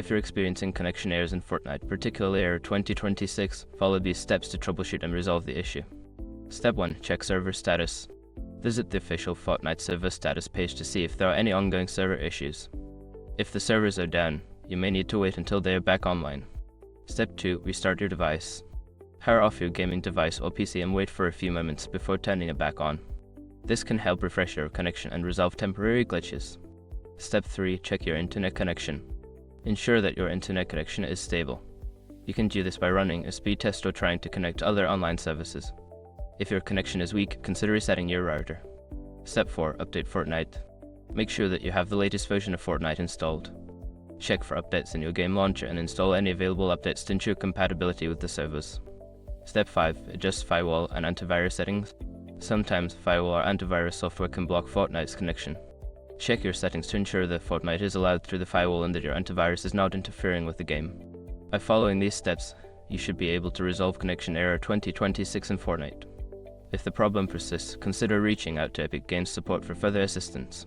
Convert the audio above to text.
If you're experiencing connection errors in Fortnite, particularly error 2026, follow these steps to troubleshoot and resolve the issue. Step 1. Check server status. Visit the official Fortnite server status page to see if there are any ongoing server issues. If the servers are down, you may need to wait until they are back online. Step 2. Restart your device. Power off your gaming device or PC and wait for a few moments before turning it back on. This can help refresh your connection and resolve temporary glitches. Step 3. Check your internet connection. Ensure that your internet connection is stable. You can do this by running a speed test or trying to connect to other online services. If your connection is weak, consider resetting your router. Step 4. Update Fortnite. Make sure that you have the latest version of Fortnite installed. Check for updates in your game launcher and install any available updates to ensure compatibility with the servers. Step 5. Adjust firewall and antivirus settings. Sometimes firewall or antivirus software can block Fortnite's connection. Check your settings to ensure that Fortnite is allowed through the firewall and that your antivirus is not interfering with the game. By following these steps, you should be able to resolve connection error 2026 in Fortnite. If the problem persists, consider reaching out to Epic Games support for further assistance.